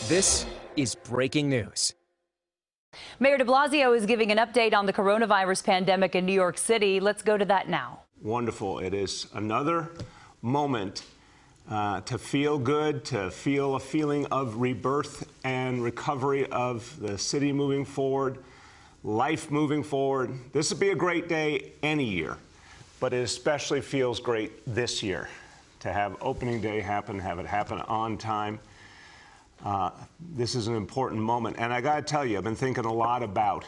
This is breaking news. Mayor de Blasio is giving an update on the coronavirus pandemic in New York City. Let's go to that now. Wonderful. It is another moment to feel good, to feel a feeling of rebirth and recovery of the city moving forward, life moving forward. This would be a great day any year, but it especially feels great this year to have opening day happen, have it happen on time. This is an important moment. And I got to tell you, I've been thinking a lot about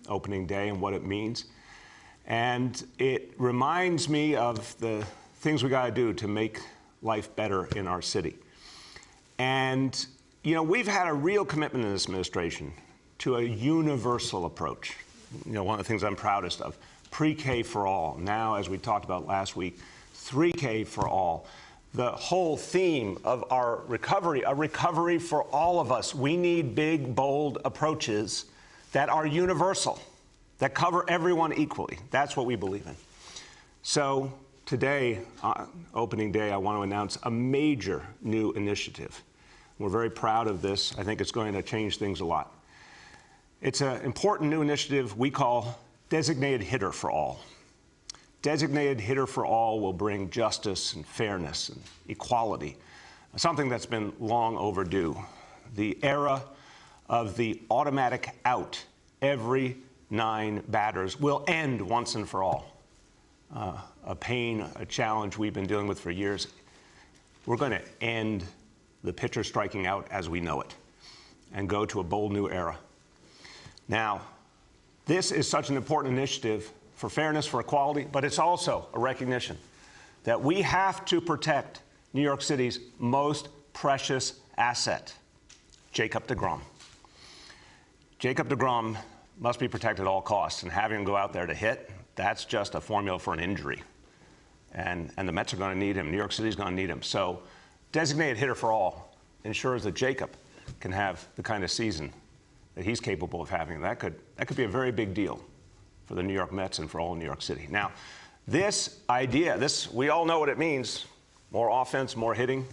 opening day and what it means. And it reminds me of the things we got to do to make life better in our city. And, you know, we've had a real commitment in this administration to a universal approach. You know, one of the things I'm proudest of, pre-K for all. Now, as we talked about last week, 3K for all. The whole theme of our recovery, a recovery for all of us. We need big, bold approaches that are universal, that cover everyone equally. That's what we believe in. So today, opening day, I want to announce a major new initiative. We're very proud of this. I think it's going to change things a lot. It's an important new initiative we call Designated Hitter for All. Designated Hitter for All will bring justice and fairness and equality, something that's been long overdue. The era of the automatic out every 9 batters will end once and for all. A pain, a challenge we've been dealing with for years. We're going to end the pitcher striking out as we know it and go to a bold new era. Now, this is such an important initiative for fairness, for equality, but it's also a recognition that we have to protect New York City's most precious asset, Jacob deGrom. Jacob deGrom must be protected at all costs, and having him go out there to hit, that's just a formula for an injury. And the Mets are going to need him. New York City's going to need him. So Designated Hitter for All ensures that Jacob can have the kind of season that he's capable of having. That could be a very big deal for the New York Mets and for all of New York City. Now, this idea, we all know what it means. More offense, more hitting,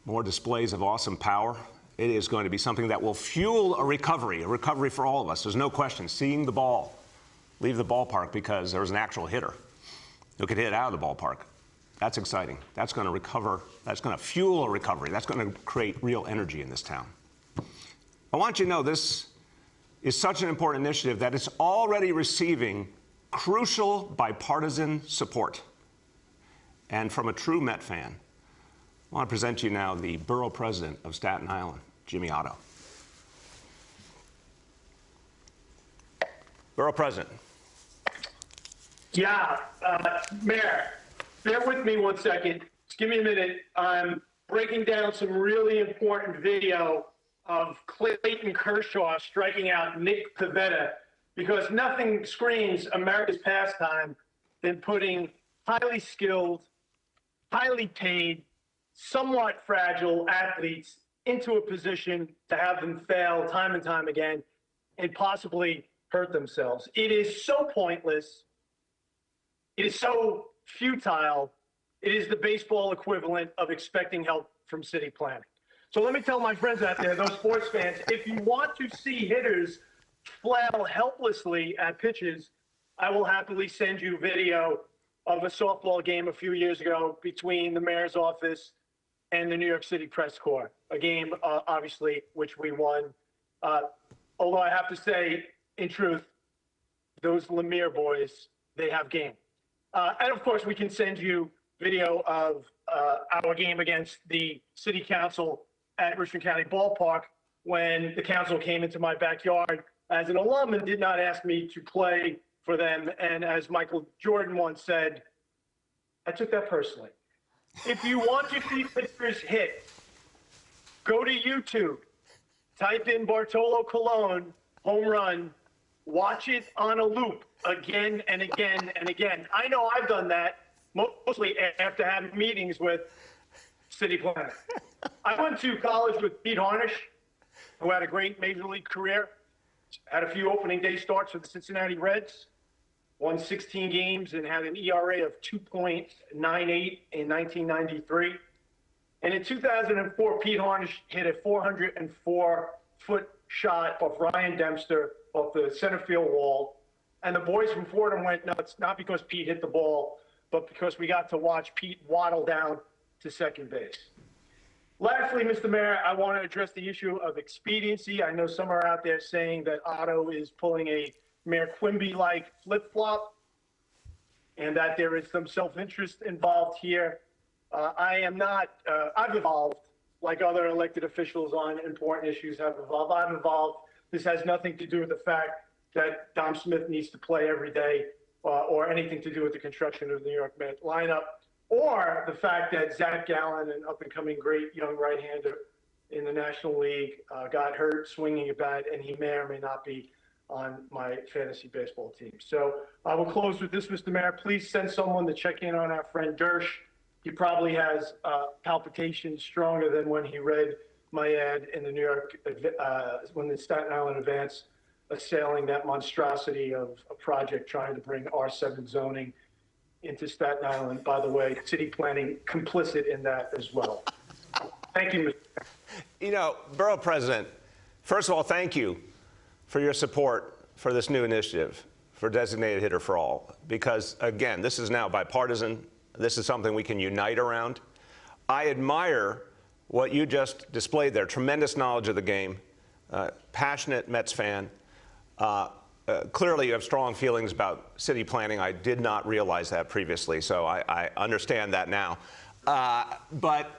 more displays of awesome power. It is going to be something that will fuel a recovery for all of us. There's no question. Seeing the ball leave the ballpark because there's an actual hitter who could hit it out of the ballpark. That's exciting. That's going to recover. That's going to fuel a recovery. That's going to create real energy in this town. I want you to know this is such an important initiative that it's already receiving crucial bipartisan support. And from a true Met fan, I want to present to you now the Borough President of Staten Island, Jimmy Otto. Borough President. Yeah, Mayor, bear with me one second. Just give me a minute. I'm breaking down some really important video of Clayton Kershaw striking out Nick Pivetta, because nothing screams America's pastime than putting highly skilled, highly paid, somewhat fragile athletes into a position to have them fail time and time again and possibly hurt themselves. It is so pointless. It is so futile. It is the baseball equivalent of expecting help from city planning. So let me tell my friends out there, those sports fans, if you want to see hitters flail helplessly at pitches, I will happily send you video of a softball game a few years ago between the mayor's office and the New York City Press Corps, a game, obviously, which we won. Although I have to say, in truth, those Lemire boys, they have game. And of course, we can send you video of our game against the city council at Richmond County Ballpark when the council came into my backyard as an alum and did not ask me to play for them. And as Michael Jordan once said, I took that personally. If you want to see pitchers hit, go to YouTube, type in Bartolo Colon home run, watch it on a loop again and again and again. I know I've done that mostly after having meetings with city planners. I went to college with Pete Harnish, who had a great major league career, had a few opening day starts for the Cincinnati Reds, won 16 games and had an ERA of 2.98 in 1993. And in 2004, Pete Harnish hit a 404-foot shot off Ryan Dempster off the center field wall. And the boys from Fordham went nuts, not because Pete hit the ball, but because we got to watch Pete waddle down to second base. Lastly, Mr. Mayor, I want to address the issue of expediency. I know some are out there saying that Otto is pulling a Mayor Quimby-like flip-flop and that there is some self-interest involved here. I am not, I've evolved like other elected officials on important issues have evolved. I'm involved. This has nothing to do with the fact that Dom Smith needs to play every day or anything to do with the construction of the New York Mets lineup, or the fact that Zach Gallen, an up-and-coming great young right-hander in the National League, got hurt swinging a bat, and he may or may not be on my fantasy baseball team. So I will close with this, Mr. Mayor. Please send someone to check in on our friend Dersh. He probably has palpitations stronger than when he read my ad in the New York, when the Staten Island Advance assailing that monstrosity of a project trying to bring R7 zoning into Staten Island. By the way, city planning complicit in that as well. Thank you, Mr. Mayor. You know, Borough President, first of all, thank you for your support for this new initiative for designated hitter for all, because again, this is now bipartisan. This is something we can unite around. I admire what you just displayed there, tremendous knowledge of the game, passionate Mets fan. Clearly you have strong feelings about city planning. I did not realize that previously, so I understand that now. But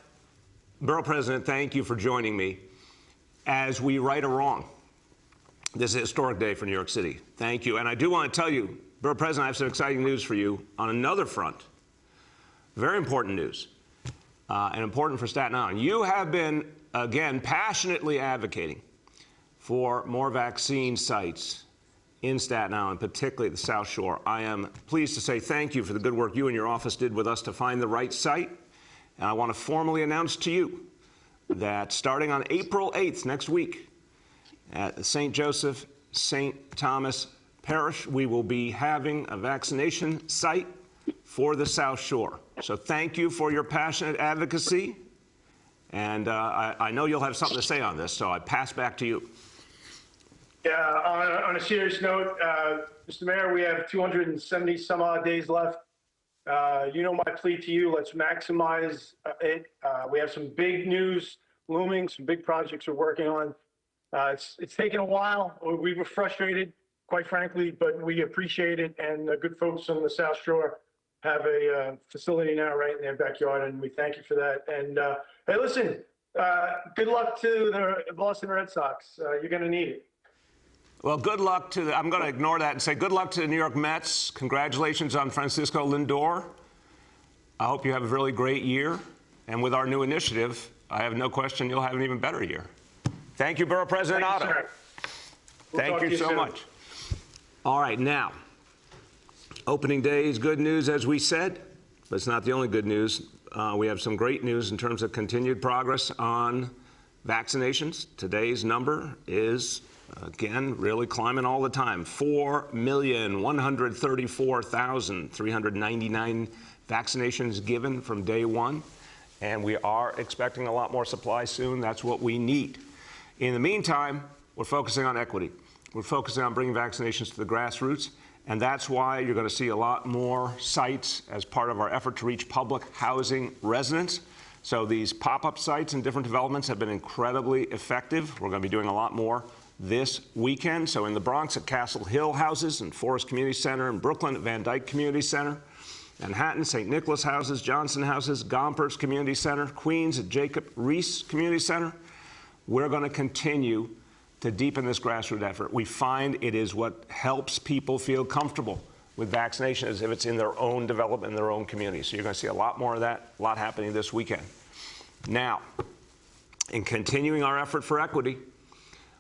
Borough President, thank you for joining me as we right a wrong. This is a historic day for New York City. Thank you. And I do want to tell you, Borough President, I have some exciting news for you on another front. Very important news, and important for Staten Island. You have been, again, passionately advocating for more vaccine sites in Staten Island, particularly the South Shore. I am pleased to say thank you for the good work you and your office did with us to find the right site. And I want to formally announce to you that starting on April 8th, next week, at the St. Joseph St. Thomas Parish, we will be having a vaccination site for the South Shore. So thank you for your passionate advocacy. And I know you'll have something to say on this, so I pass back to you. Yeah, on a serious note, Mr. Mayor, we have 270 some odd days left. You know my plea to you, let's maximize it. We have some big news looming, some big projects we're working on. It's taken a while. We were frustrated, quite frankly, but we appreciate it. And the good folks on the South Shore have a facility now right in their backyard, and we thank you for that. And hey, listen, good luck to the Boston Red Sox. You're going to need it. Well, good luck to I'm going to ignore that and say good luck to the New York Mets. Congratulations on Francisco Lindor. I hope you have a really great year. And with our new initiative, I have no question you'll have an even better year. Thank you, Borough President Otto. Thank you, sir. Thank you so much. All right, now, opening day is good news, as we said, but it's not the only good news. We have some great news in terms of continued progress on vaccinations. Today's number is, again, really climbing all the time. 4,134,399 vaccinations given from day one, and we are expecting a lot more supply soon. That's what we need. In the meantime, we're focusing on equity. We're focusing on bringing vaccinations to the grassroots, and that's why you're going to see a lot more sites as part of our effort to reach public housing residents. So these pop-up sites and different developments have been incredibly effective. We're going to be doing a lot more this weekend. So in the Bronx at Castle Hill Houses and Forest Community Center, in Brooklyn at Van Dyke Community Center, Manhattan, St. Nicholas Houses, Johnson Houses, Gompers Community Center, Queens at Jacob Riis Community Center. We're going to continue to deepen this grassroots effort. We find it is what helps people feel comfortable with vaccination as if it's in their own development, in their own community. So you're going to see a lot more of that, a lot happening this weekend. Now, in continuing our effort for equity,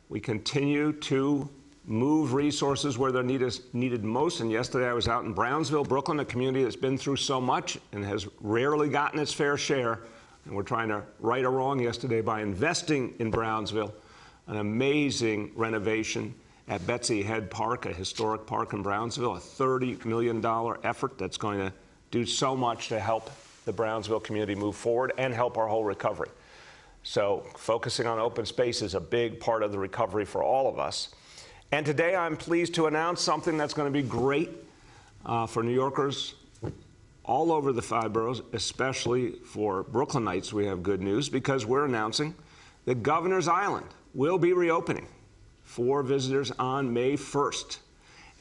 we continue to move resources where they're needed most. And yesterday I was out in Brownsville, Brooklyn, a community that's been through so much and has rarely gotten its fair share. And we're trying to right a wrong yesterday by investing in Brownsville, an amazing renovation at Betsy Head Park, a historic park in Brownsville, a $30 million effort that's going to do so much to help the Brownsville community move forward and help our whole recovery. So focusing on open space is a big part of the recovery for all of us. And today I'm pleased to announce something that's going to be great for New Yorkers all over the 5 boroughs, especially for Brooklynites. We have good news because we're announcing that Governor's Island will be reopening for visitors on May 1st.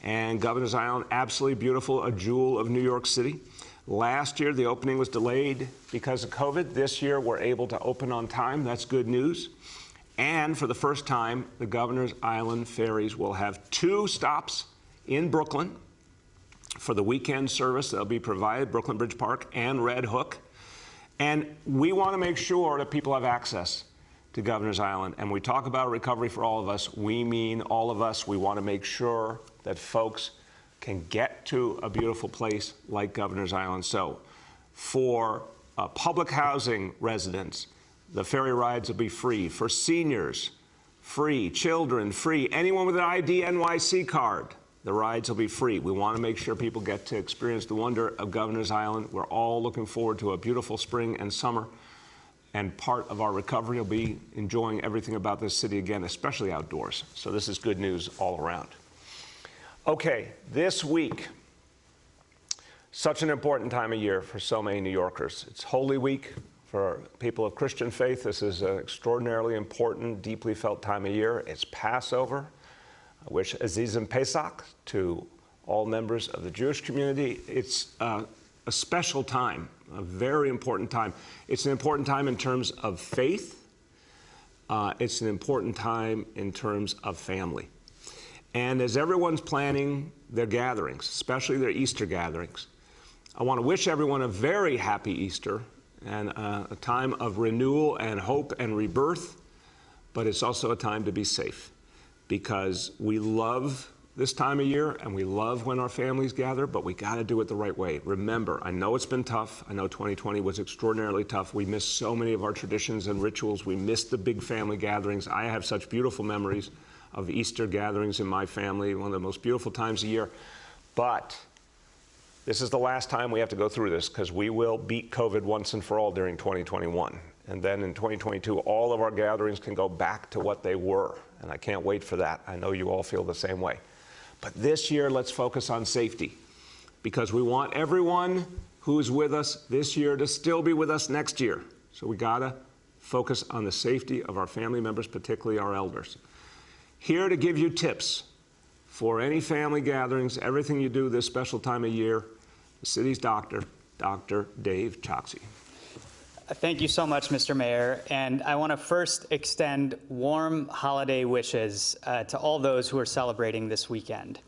And Governor's Island, absolutely beautiful, a jewel of New York City. Last year, the opening was delayed because of COVID. This year, we're able to open on time. That's good news. And for the first time, the Governor's Island ferries will have 2 stops in Brooklyn for the weekend service that'll be provided, Brooklyn Bridge Park and Red Hook. And we want to make sure that people have access to Governor's Island. And we talk about recovery for all of us. We mean all of us. We want to make sure that folks can get to a beautiful place like Governor's Island. So for public housing residents, the ferry rides will be free. For seniors, free. Children, free. Anyone with an ID NYC card, the rides will be free. We want to make sure people get to experience the wonder of Governor's Island. We're all looking forward to a beautiful spring and summer. And part of our recovery will be enjoying everything about this city again, especially outdoors. So this is good news all around. Okay, this week, such an important time of year for so many New Yorkers. It's Holy Week for people of Christian faith. This is an extraordinarily important, deeply felt time of year. It's Passover. I wish Azizim Pesach to all members of the Jewish community. It's a special time, a very important time. It's an important time in terms of faith. It's an important time in terms of family. And as everyone's planning their gatherings, especially their Easter gatherings, I want to wish everyone a very happy Easter and a time of renewal and hope and rebirth, but it's also a time to be safe because we love this time of year and we love when our families gather, but we got to do it the right way. Remember, I know it's been tough. I know 2020 was extraordinarily tough. We missed so many of our traditions and rituals. We missed the big family gatherings. I have such beautiful memories of Easter gatherings in my family, one of the most beautiful times of year. But this is the last time we have to go through this because we will beat COVID once and for all during 2021. And then in 2022, all of our gatherings can go back to what they were. And I can't wait for that. I know you all feel the same way. But this year, let's focus on safety because we want everyone who's with us this year to still be with us next year. So we gotta focus on the safety of our family members, particularly our elders. Here to give you tips for any family gatherings, everything you do this special time of year, the city's doctor, Dr. Dave Choksi. Thank you so much, Mr. Mayor. And I want to first extend warm holiday wishes to all those who are celebrating this weekend.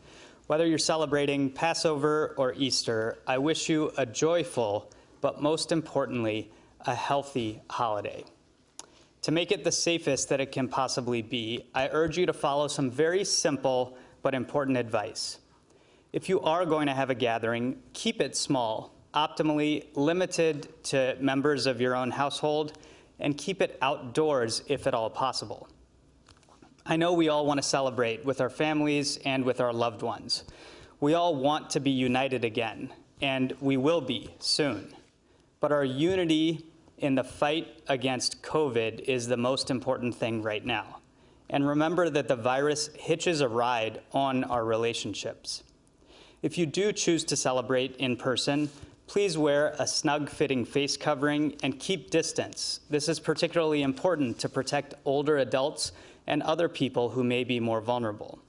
Whether you're celebrating Passover or Easter, I wish you a joyful, but most importantly, a healthy holiday. To make it the safest that it can possibly be, I urge you to follow some very simple but important advice. If you are going to have a gathering, keep it small, optimally limited to members of your own household, and keep it outdoors if at all possible. I know we all want to celebrate with our families and with our loved ones. We all want to be united again, and we will be soon. But our unity in the fight against COVID is the most important thing right now. And remember that the virus hitches a ride on our relationships. If you do choose to celebrate in person, please wear a snug-fitting face covering and keep distance. This is particularly important to protect older adults and other people who may be more vulnerable.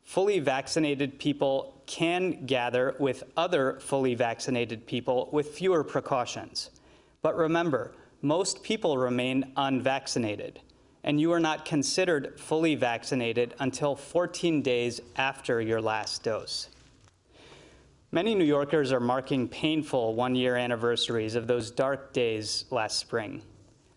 Fully vaccinated people can gather with other fully vaccinated people with fewer precautions. But remember, most people remain unvaccinated, and you are not considered fully vaccinated until 14 days after your last dose. Many New Yorkers are marking painful one-year anniversaries of those dark days last spring.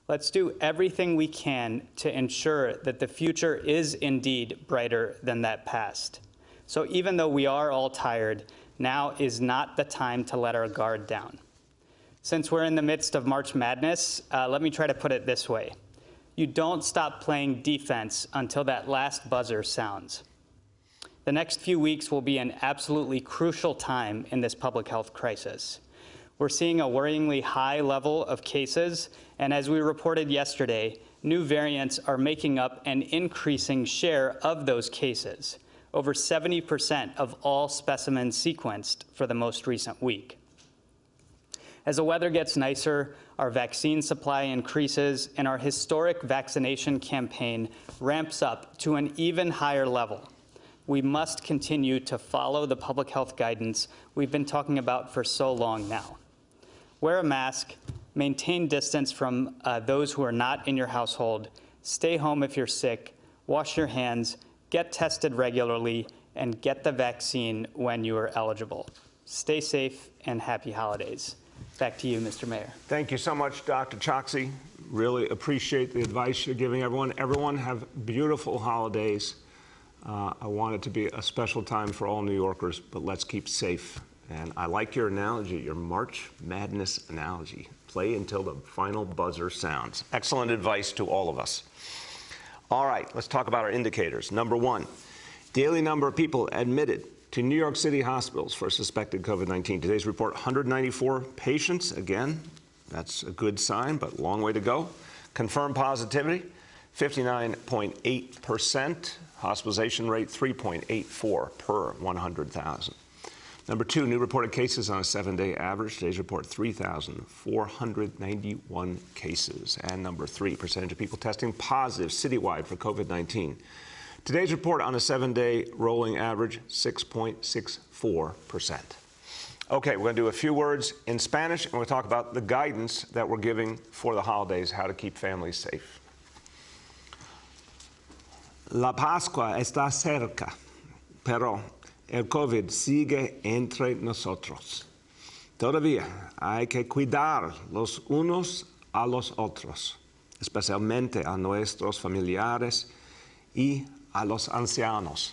Let's do everything we can to ensure that the future is indeed brighter than that past. So even though we are all tired, now is not the time to let our guard down. Since we're in the midst of March Madness, let me try to put it this way. You don't stop playing defense until that last buzzer sounds. The next few weeks will be an absolutely crucial time in this public health crisis. We're seeing a worryingly high level of cases, and as we reported yesterday, new variants are making up an increasing share of those cases, over 70% of all specimens sequenced for the most recent week. As the weather gets nicer, our vaccine supply increases, and our historic vaccination campaign ramps up to an even higher level. We must continue to follow the public health guidance we've been talking about for so long now. Wear a mask, maintain distance from those who are not in your household, stay home if you're sick, wash your hands, get tested regularly, and get the vaccine when you are eligible. Stay safe and happy holidays. Back to you, Mr. Mayor. Thank you so much, Dr. Choksi. Really appreciate the advice you're giving everyone. Everyone have beautiful holidays. I want it to be a special time for all New Yorkers, but let's keep safe. And I like your analogy, your March Madness analogy. Play until the final buzzer sounds. Excellent advice to all of us. All right, let's talk about our indicators. Number one, daily number of people admitted to New York City hospitals for suspected COVID-19. Today's report, 194 patients. Again, that's a good sign, but long way to go. Confirmed positivity, 59.8%. Hospitalization rate, 3.84 per 100,000. Number two, new reported cases on a 7-day average. Today's report, 3,491 cases. And number three, percentage of people testing positive citywide for COVID-19. Today's report on a 7-day rolling average, 6.64%. Okay, we're going to do a few words in Spanish, and we'll talk about the guidance that we're giving for the holidays, how to keep families safe. La Pascua está cerca, pero el COVID sigue entre nosotros. Todavía hay que cuidar los unos a los otros, especialmente a nuestros familiares y a los ancianos.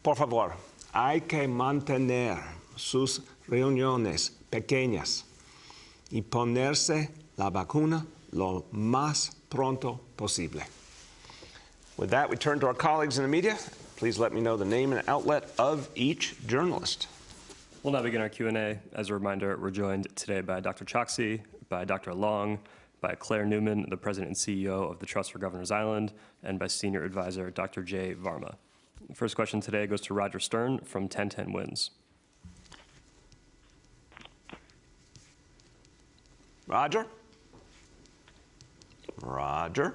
Por favor, hay que mantener sus reuniones pequeñas y ponerse la vacuna lo más pronto posible. With that, we turn to our colleagues in the media. Please let me know the name and outlet of each journalist. We'll now begin our Q&A. As a reminder, we're joined today by Dr. Choksi, by Dr. Long, by Claire Newman, the President and CEO of the Trust for Governors Island, and by Senior Advisor Dr. Jay Varma. The first question today goes to Roger Stern from 1010 Wins. Roger? Roger?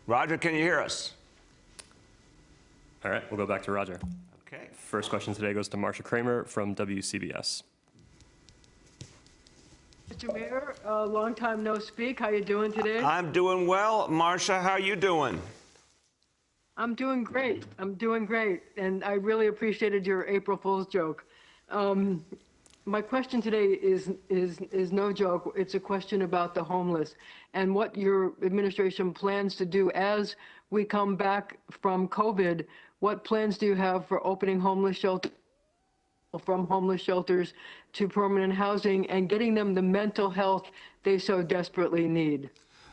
Roger, can you hear us? All right, we'll go back to Roger. Okay. First question today goes to Marsha Kramer from WCBS. Mr. Mayor, long time no speak. How you doing today? I'm doing well. Marsha, how you doing? I'm doing great. I'm doing great. And I really appreciated your April Fool's joke. My question today is no joke. It's a question about the homeless and what your administration plans to do as we come back from COVID. What plans do you have for opening homeless shelters, from homeless shelters to permanent housing, and getting them the mental health they so desperately need?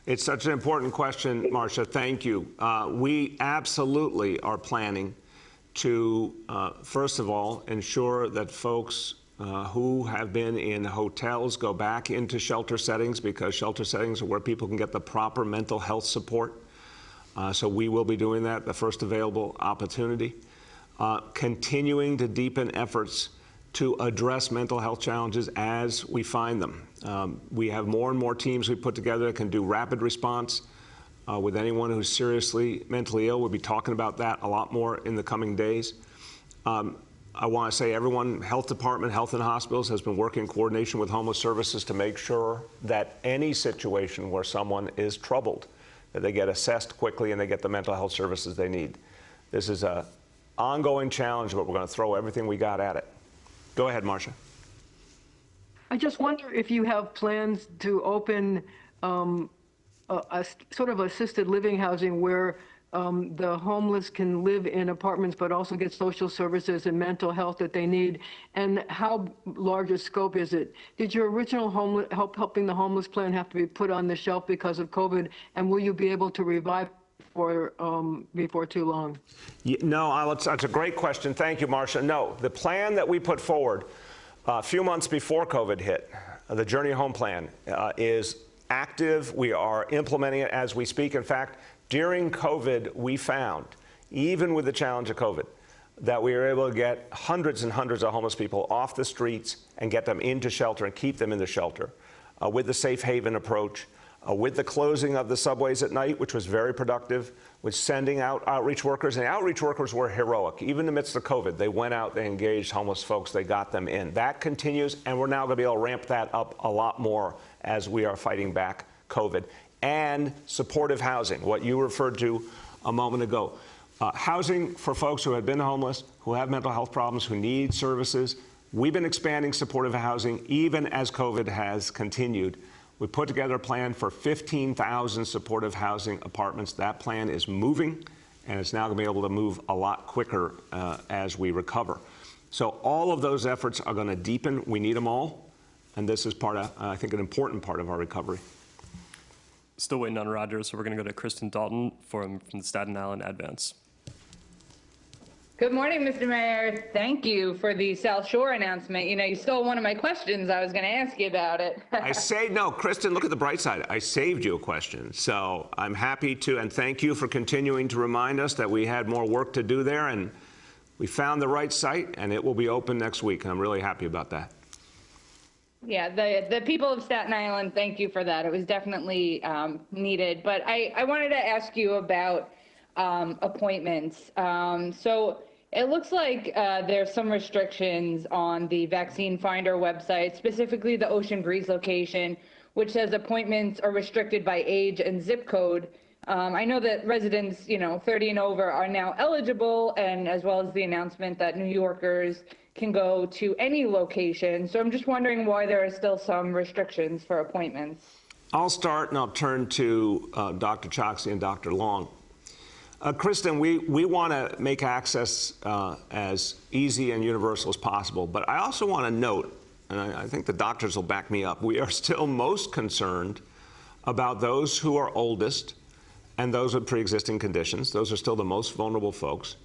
It's such an important question, Marsha. Thank you. We absolutely are planning to, first of all, ensure that folks who have been in hotels go back into shelter settings, because shelter settings are where people can get the proper mental health support. So we will be doing that, the first available opportunity. Continuing to deepen efforts to address mental health challenges as we find them. We have more and more teams we put together that can do rapid response with anyone who's seriously mentally ill. We'll be talking about that a lot more in the coming days. I want to say everyone, health department, health and hospitals, has been working in coordination with homeless services to make sure that any situation where someone is troubled, that they get assessed quickly and they get the mental health services they need. This is an ongoing challenge, but we're going to throw everything we got at it. Go ahead, Marsha. I just wonder if you have plans to open a sort of assisted living housing where the homeless can live in apartments but also get social services and mental health that they need, and how large a scope is it? Did your original helping the homeless plan have to be put on the shelf because of COVID, and will you be able to revive before too long? No, that's a great question. Thank you, Marsha. No, the plan that we put forward A few months before COVID hit, the Journey Home Plan is active. We are implementing it as we speak. In fact, during COVID, we found, even with the challenge of COVID, that we were able to get hundreds and hundreds of homeless people off the streets and get them into shelter and keep them in the shelter with the safe haven approach, with the closing of the subways at night, which was very productive, with sending out outreach workers. And the outreach workers were heroic. Even in the midst of COVID, they went out, they engaged homeless folks, they got them in. That continues, and we're now going to be able to ramp that up a lot more as we are fighting back COVID. And supportive housing, what you referred to a moment ago. Housing for folks who have been homeless, who have mental health problems, who need services. We've been expanding supportive housing even as COVID has continued. We put together a plan for 15,000 supportive housing apartments. That plan is moving, and it's now going to be able to move a lot quicker as we recover. So all of those efforts are going to deepen. We need them all, and this is part of, I think, an important part of our recovery. Still waiting on Rogers, so we're going to go to Kristen Dalton from the Staten Island Advance. Good morning, Mr. Mayor. Thank you for the South Shore announcement. You know, you stole one of my questions. I was going to ask you about it. No, Kristen, look at the bright side. I saved you a question. So I'm happy to, and thank you for continuing to remind us that we had more work to do there. And we found the right site, and it will be open next week. And I'm really happy about that. Yeah, the people of Staten Island, thank you for that. It was definitely needed. But I wanted to ask you about appointments. So it looks like there's some restrictions on the Vaccine Finder website, specifically the Ocean Breeze location, which says appointments are restricted by age and zip code. I know that residents, 30 and over are now eligible, and as well as the announcement that New Yorkers can go to any location. So I'm just wondering why there are still some restrictions for appointments. I'll start, and I'll turn to Dr. Choksi and Dr. Long. Kristen, we want to make access as easy and universal as possible, but I also want to note, and I think the doctors will back me up, we are still most concerned about those who are oldest and those with pre-existing conditions. Those are still the most vulnerable folks.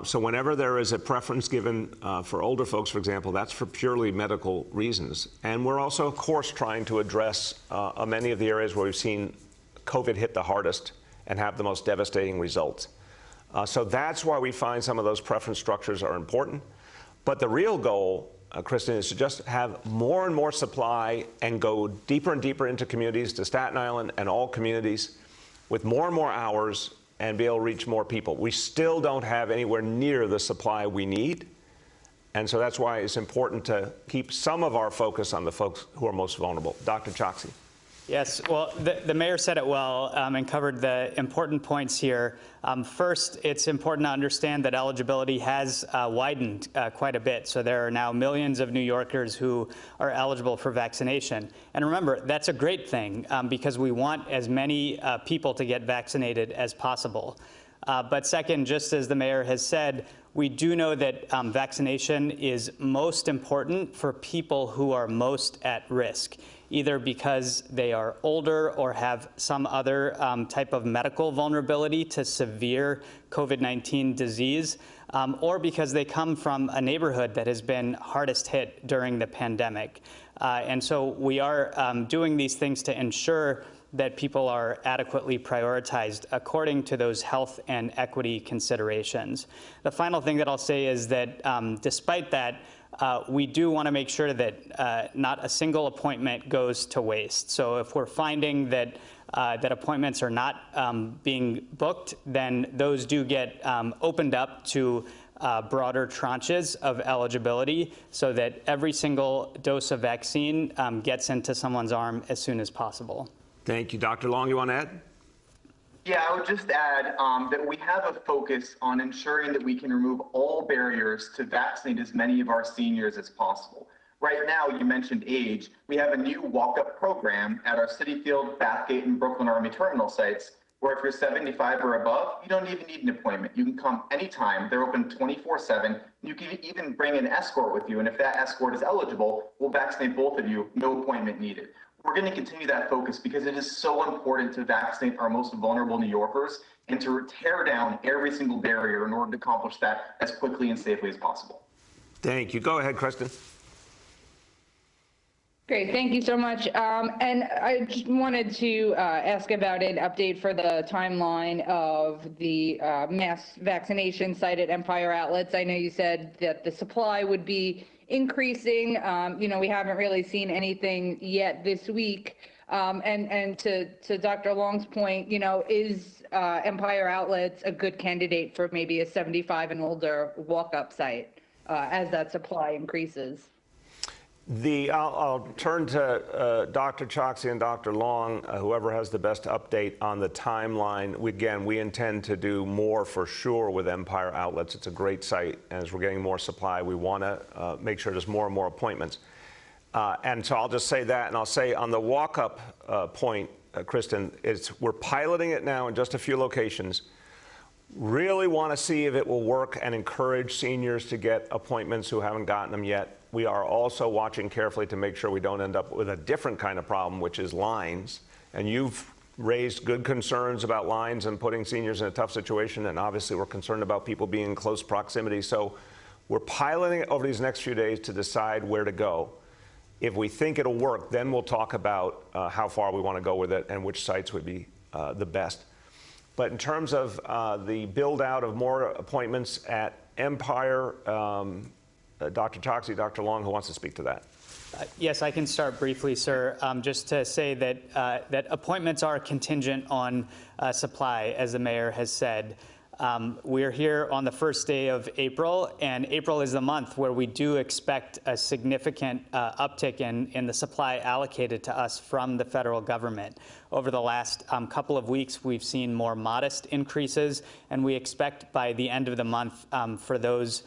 So whenever there is a preference given for older folks, for example, that's for purely medical reasons. And we're also, of course, trying to address many of the areas where we've seen COVID hit the hardest and have the most devastating results. So that's why we find some of those preference structures are important. But the real goal, Kristen, is to just have more and more supply and go deeper and deeper into communities, to Staten Island and all communities, with more and more hours and be able to reach more people. We still don't have anywhere near the supply we need. And so that's why it's important to keep some of our focus on the folks who are most vulnerable. Dr. Choksi. Yes, well, the mayor said it well and covered the important points here. First, it's important to understand that eligibility has widened quite a bit. So there are now millions of New Yorkers who are eligible for vaccination. And remember, that's a great thing because we want as many people to get vaccinated as possible. But second, just as the mayor has said, we do know that vaccination is most important for people who are most at risk, either because they are older or have some other type of medical vulnerability to severe COVID-19 disease, or because they come from a neighborhood that has been hardest hit during the pandemic. And so we are doing these things to ensure that people are adequately prioritized according to those health and equity considerations. The final thing that I'll say is that despite that, we do want to make sure that not a single appointment goes to waste. So if we're finding that that appointments are not being booked, then those do get opened up to broader tranches of eligibility so that every single dose of vaccine gets into someone's arm as soon as possible. Thank you. Dr. Long, you want to add? Yeah, I would just add that we have a focus on ensuring that we can remove all barriers to vaccinate as many of our seniors as possible. Right now, you mentioned age. We have a new walk-up program at our City Field, Bathgate, and Brooklyn Army Terminal sites, where if you're 75 or above, you don't even need an appointment. You can come anytime. They're open 24/7. You can even bring an escort with you, and if that escort is eligible, we'll vaccinate both of you, no appointment needed. We're going to continue that focus because it is so important to vaccinate our most vulnerable New Yorkers and to tear down every single barrier in order to accomplish that as quickly and safely as possible. Thank you. Go ahead, Kristen. Great, thank you so much. And I just wanted to ask about an update for the timeline of the mass vaccination site at Empire Outlets. I know you said that the supply would be increasing. You know, we haven't really seen anything yet this week. And to Dr. Long's point, you know, is Empire Outlets a good candidate for maybe a 75 and older walk-up site as that supply increases? I'll turn to Dr. Choksi and Dr. Long, whoever has the best update on the timeline. We intend to do more for sure with Empire Outlets. It's a great site, and as we're getting more supply, we want to make sure there's more and more appointments. And so I'll just say that, and I'll say on the walk-up point, Kristen, we're piloting it now in just a few locations. Really want to see if it will work and encourage seniors to get appointments who haven't gotten them yet. We are also watching carefully to make sure we don't end up with a different kind of problem, which is lines. And you've raised good concerns about lines and putting seniors in a tough situation, and obviously we're concerned about people being in close proximity. So we're piloting it over these next few days to decide where to go. If we think it'll work, then we'll talk about how far we want to go with it and which sites would be the best. But in terms of the build out of more appointments at Empire, Dr. Choksi, Dr. Long, who wants to speak to that? Yes, I can start briefly, sir. Just to say that that appointments are contingent on supply, as the mayor has said. We're here on the first day of April, and April is the month where we do expect a significant uptick in the supply allocated to us from the federal government. Over the last couple of weeks, we've seen more modest increases, and we expect by the end of the month for those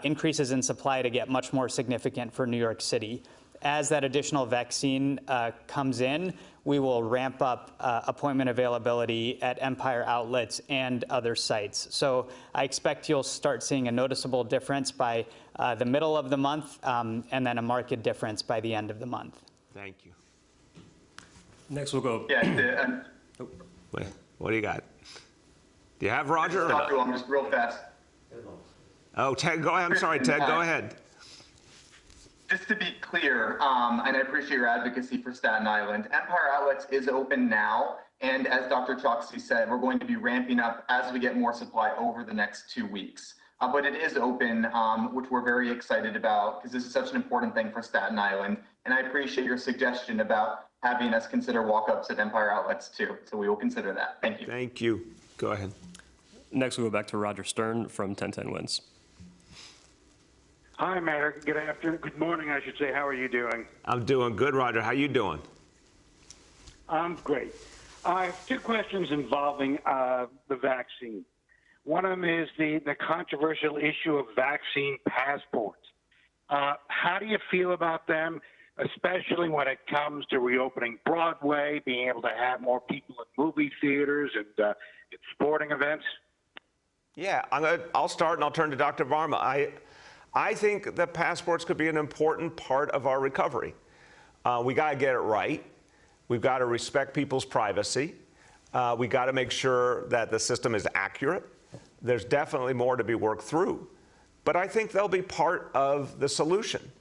increases in supply to get much more significant for New York City. As that additional vaccine comes in, we will ramp up appointment availability at Empire Outlets and other sites. So I expect you'll start seeing a noticeable difference by the middle of the month and then a marked difference by the end of the month. Thank you. Next we'll go. Yeah, Wait, what do you got? Do you have Roger? Dr. Long, just real fast. Oh, Ted, go ahead. I'm sorry, Ted, go ahead. Just to be clear, and I appreciate your advocacy for Staten Island, Empire Outlets is open now, and as Dr. Choksi said, we're going to be ramping up as we get more supply over the next 2 weeks. But it is open, which we're very excited about, because this is such an important thing for Staten Island, and I appreciate your suggestion about having us consider walk-ups at Empire Outlets too, so we will consider that. Thank you. Thank you. Go ahead. Next we'll go back to Roger Stern from 1010 Wins. Hi, Mayor. Good afternoon. Good morning, I should say. How are you doing? I'm doing good, Roger. How you doing? I'm great. I have two questions involving the vaccine. One of them is the controversial issue of vaccine passports. How do you feel about them, especially when it comes to reopening Broadway, being able to have more people at movie theaters and at sporting events? Yeah, I'll start and I'll turn to Dr. Varma. I think that passports could be an important part of our recovery. We got to get it right. We've got to respect people's privacy. We got to make sure that the system is accurate. There's definitely more to be worked through. But I think they'll be part of the solution.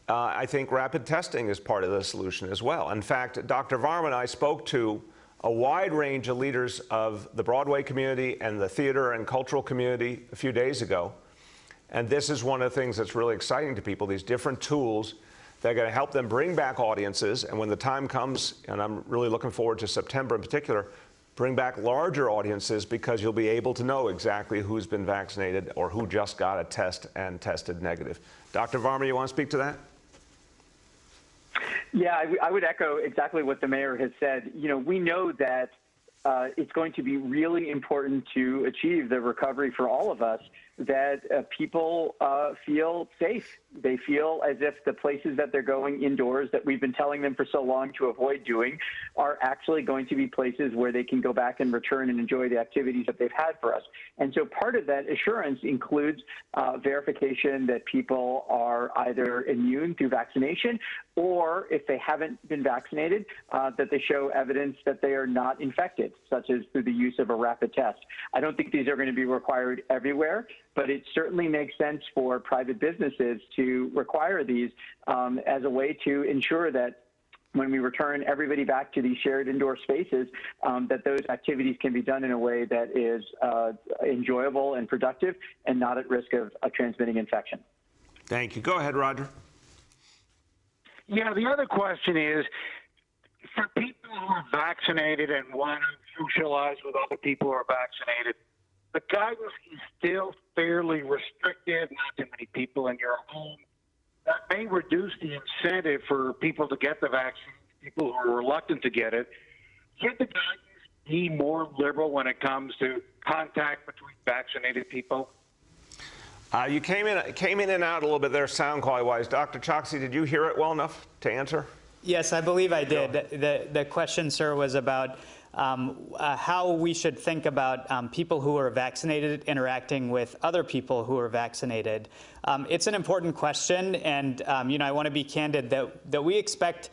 I think rapid testing is part of the solution as well. In fact, Dr. Varma and I spoke to a wide range of leaders of the Broadway community and the theater and cultural community a few days ago. And this is one of the things that's really exciting to people, these different tools that are going to help them bring back audiences. And when the time comes, and I'm really looking forward to September in particular, bring back larger audiences because you'll be able to know exactly who's been vaccinated or who just got a test and tested negative. Dr. Varma, you want to speak to that? Yeah, I would echo exactly what the mayor has said. You know, we know that it's going to be really important to achieve the recovery for all of us, that people feel safe. They feel as if the places that they're going indoors that we've been telling them for so long to avoid doing are actually going to be places where they can go back and return and enjoy the activities that they've had for us. And so part of that assurance includes verification that people are either immune through vaccination, or if they haven't been vaccinated, that they show evidence that they are not infected. such as through the use of a rapid test. I don't think these are going to be required everywhere, but it certainly makes sense for private businesses to require these as a way to ensure that when we return everybody back to these shared indoor spaces, that those activities can be done in a way that is enjoyable and productive and not at risk of transmitting infection. Thank you. Go ahead, Roger. Yeah, the other question is, for people who are vaccinated and want to socialize with other people who are vaccinated, the guidance is still fairly restricted, not too many people in your home. That may reduce the incentive for people to get the vaccine, people who are reluctant to get it. Should the guidance be more liberal when it comes to contact between vaccinated people? You came in and out a little bit there, sound quality-wise. Dr. Choksi, did you hear it well enough to answer? Yes, I believe I did. The question, sir, was about how we should think about people who are vaccinated interacting with other people who are vaccinated. It's an important question, and I want to be candid that we expect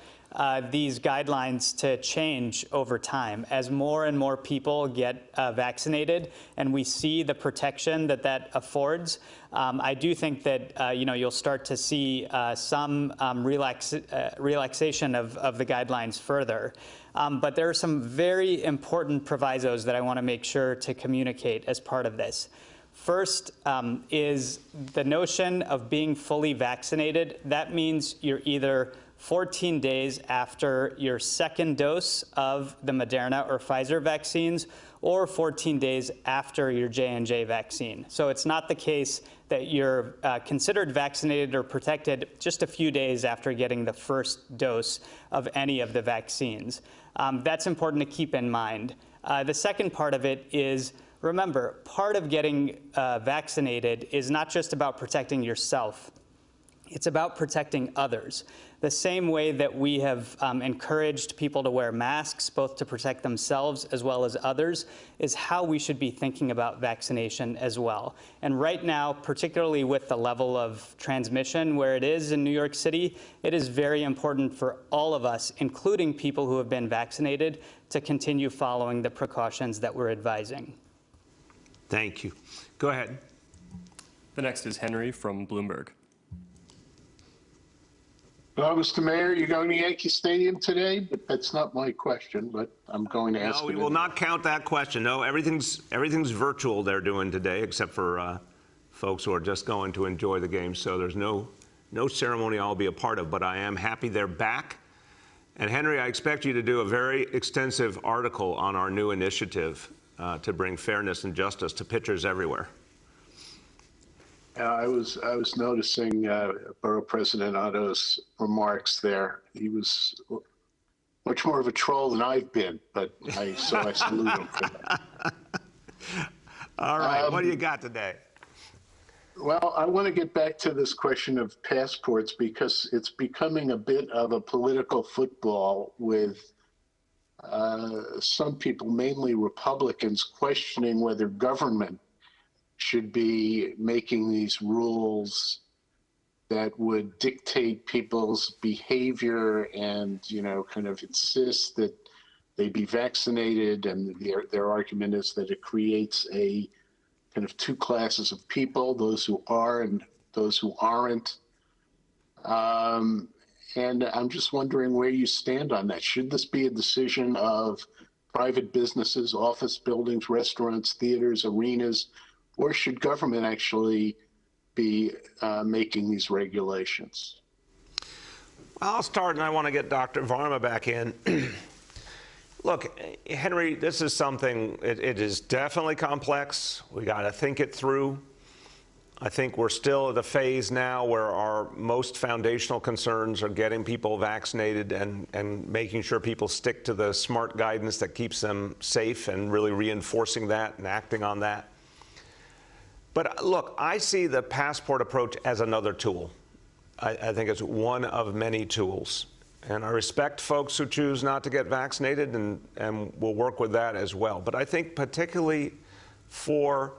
these guidelines to change over time as more and more people get vaccinated and we see the protection that affords. I do think that you'll start to see some relaxation of the guidelines further. But there are some very important provisos that I want to make sure to communicate as part of this. First is the notion of being fully vaccinated. That means you're either 14 days after your second dose of the Moderna or Pfizer vaccines, or 14 days after your J&J vaccine. So it's not the case that you're considered vaccinated or protected just a few days after getting the first dose of any of the vaccines. That's important to keep in mind. The second part of it is, remember, part of getting vaccinated is not just about protecting yourself. It's about protecting others. The same way that we have encouraged people to wear masks, both to protect themselves as well as others, is how we should be thinking about vaccination as well. And right now, particularly with the level of transmission where it is in New York City, it is very important for all of us, including people who have been vaccinated, to continue following the precautions that we're advising. Thank you. Go ahead. The next is Henry from Bloomberg. Well, Mr. Mayor, you're going to Yankee Stadium today, but that's not my question, but I'm going to ask No, we it will anyway. not count that question. No, everything's virtual they're doing today, except for folks who are just going to enjoy the game. So there's no ceremony I'll be a part of, but I am happy they're back. And Henry, I expect you to do a very extensive article on our new initiative to bring fairness and justice to pitchers everywhere. I was noticing Borough President Otto's remarks there. He was much more of a troll than I've been, but I salute him for that. All right, what do you got today? Well, I want to get back to this question of passports because it's becoming a bit of a political football with some people, mainly Republicans, questioning whether government should be making these rules that would dictate people's behavior and, kind of insist that they be vaccinated. And their argument is that it creates a kind of two classes of people, those who are and those who aren't. And I'm just wondering where you stand on that. Should this be a decision of private businesses, office buildings, restaurants, theaters, arenas, or should government actually be making these regulations? I'll start, and I want to get Dr. Varma back in. Look, Henry, this is something, it is definitely complex. We got to think it through. I think we're still at a phase now where our most foundational concerns are getting people vaccinated and making sure people stick to the smart guidance that keeps them safe and really reinforcing that and acting on that. But look, I see the passport approach as another tool. I think it's one of many tools. And I respect folks who choose not to get vaccinated, and we'll work with that as well. But I think particularly for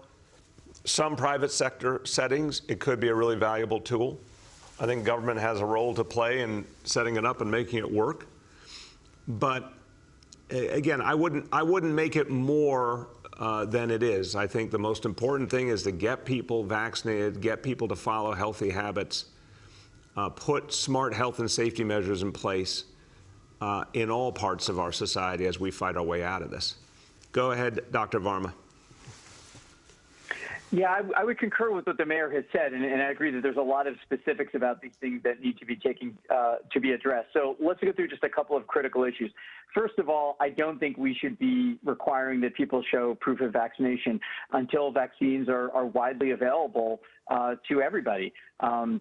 some private sector settings, it could be a really valuable tool. I think government has a role to play in setting it up and making it work. But again, I wouldn't make it more than it is. I think the most important thing is to get people vaccinated, get people to follow healthy habits, put smart health and safety measures in place in all parts of our society as we fight our way out of this. Go ahead, Dr. Varma. Yeah, I would concur with what the mayor has said, and I agree that there's a lot of specifics about these things that need to be to be addressed. So let's go through just a couple of critical issues. First of all, I don't think we should be requiring that people show proof of vaccination until vaccines are widely available to everybody. And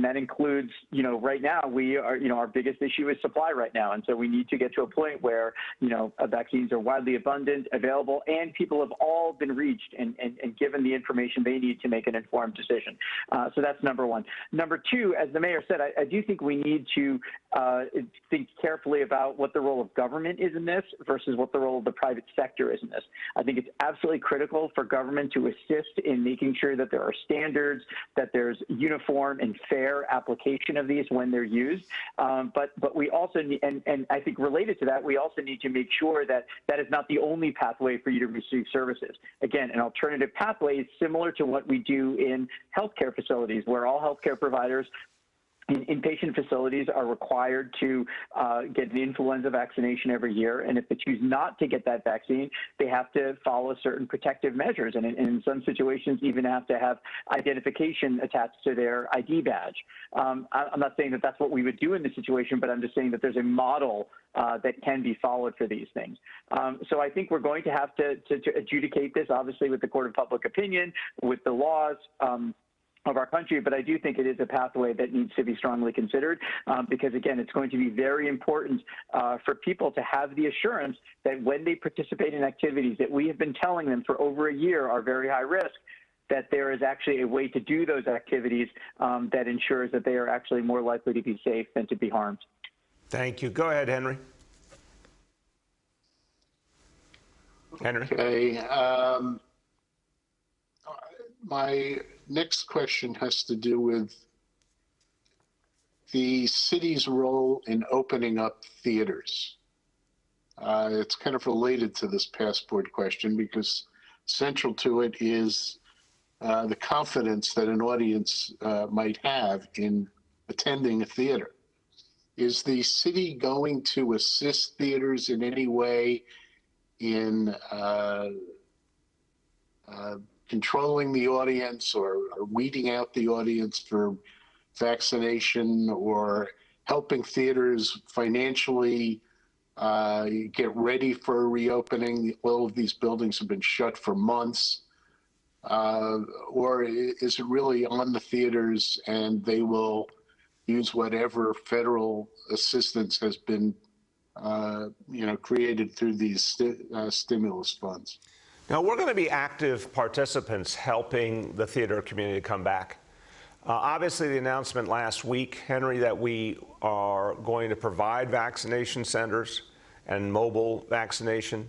that includes, right now we are, our biggest issue is supply right now. And so we need to get to a point where, vaccines are widely abundant, available, and people have all been reached and given the information they need to make an informed decision. So that's number one. Number two, as the mayor said, I do think we need to think carefully about what the role of government is in this versus what the role of the private sector is in this. I think it's absolutely critical for government to assist in making sure that there are standards, that there's uniform and fair application of these when they're used. But we also need, and I think related to that, we also need to make sure that that is not the only pathway for you to receive services. Again, an alternative pathway is similar to what we do in healthcare facilities, where all healthcare providers in inpatient facilities are required to get an influenza vaccination every year. And if they choose not to get that vaccine, they have to follow certain protective measures. And in some situations, even have to have identification attached to their ID badge. I'm not saying that that's what we would do in this situation, but I'm just saying that there's a model that can be followed for these things. So I think we're going to have to adjudicate this, obviously, with the Court of Public Opinion, with the laws of our country, but I do think it is a pathway that needs to be strongly considered because, again, it's going to be very important for people to have the assurance that when they participate in activities that we have been telling them for over a year are very high risk, that there is actually a way to do those activities that ensures that they are actually more likely to be safe than to be harmed. Thank you. Go ahead, Henry. Henry. Okay. My next question has to do with the city's role in opening up theaters. It's kind of related to this passport question because central to it is the confidence that an audience might have in attending a theater. Is the city going to assist theaters in any way in controlling the audience or weeding out the audience for vaccination or helping theaters financially get ready for reopening? All of these buildings have been shut for months. Or is it really on the theaters and they will use whatever federal assistance has been created through these stimulus funds? Now, we're going to be active participants helping the theater community come back. Obviously, the announcement last week, Henry, that we are going to provide vaccination centers and mobile vaccination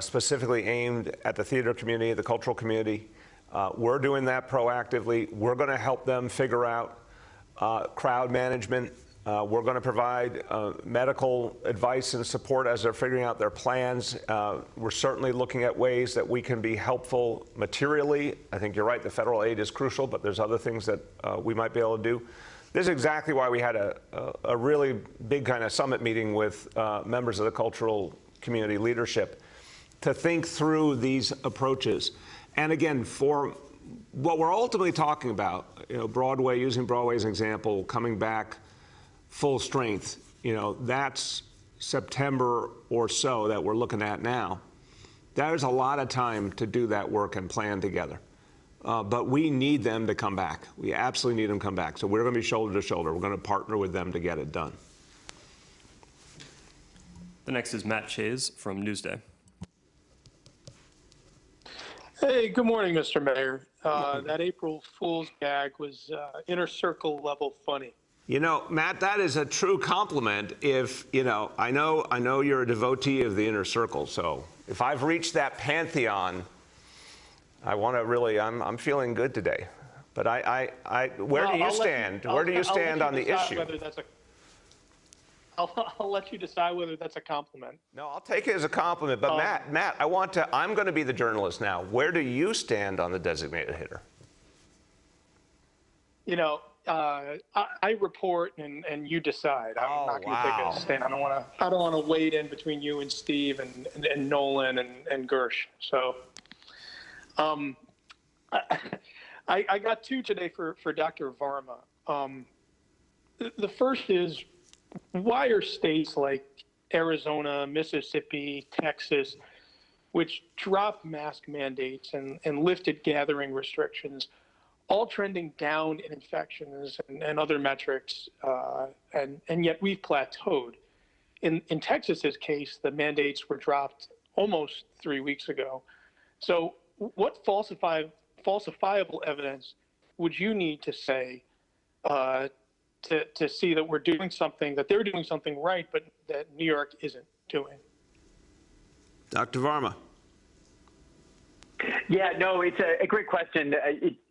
specifically aimed at the theater community, the cultural community. We're doing that proactively. We're going to help them figure out crowd management. We're going to provide medical advice and support as they're figuring out their plans. We're certainly looking at ways that we can be helpful materially. I think you're right, the federal aid is crucial, but there's other things that we might be able to do. This is exactly why we had a really big kind of summit meeting with members of the cultural community leadership to think through these approaches. And again, for what we're ultimately talking about, Broadway, using Broadway as an example, coming back full strength, that's September or so that we're looking at now. There's a lot of time to do that work and plan together. But we need them to come back. We absolutely need them to come back. So we're going to be shoulder to shoulder. We're going to partner with them to get it done. The next is Matt Chase from Newsday. Hey, good morning, Mr. Mayor. That April Fool's gag was inner circle level funny. Matt, that is a true compliment. If, I know you're a devotee of the inner circle. So if I've reached that pantheon, I want to really, I'm feeling good today. But where do you stand? Where do you stand on the issue? I'll let you decide whether that's a compliment. No, I'll take it as a compliment. But Matt, I'm going to be the journalist now. Where do you stand on the designated hitter? You know, I report and you decide. I'm not going to take a stand. I don't want to wade in between you and Steve and Nolan and Gersh. So, I got two today for Dr. Varma. The first is, why are states like Arizona, Mississippi, Texas, which dropped mask mandates and lifted gathering restrictions, all trending down in infections and other metrics, and yet we've plateaued? In Texas's case, the mandates were dropped almost 3 weeks ago. So what falsifiable evidence would you need to say to see that we're doing something, that they're doing something right, but that New York isn't doing? Dr. Varma. Yeah, no, it's a great question.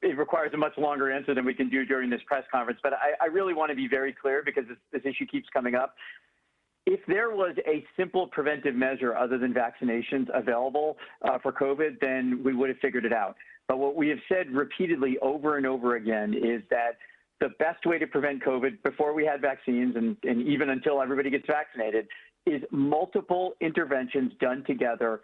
It requires a much longer answer than we can do during this press conference, but I really want to be very clear because this issue keeps coming up. If there was a simple preventive measure other than vaccinations available for COVID, then we would have figured it out. But what we have said repeatedly over and over again is that the best way to prevent COVID before we had vaccines and even until everybody gets vaccinated is multiple interventions done together,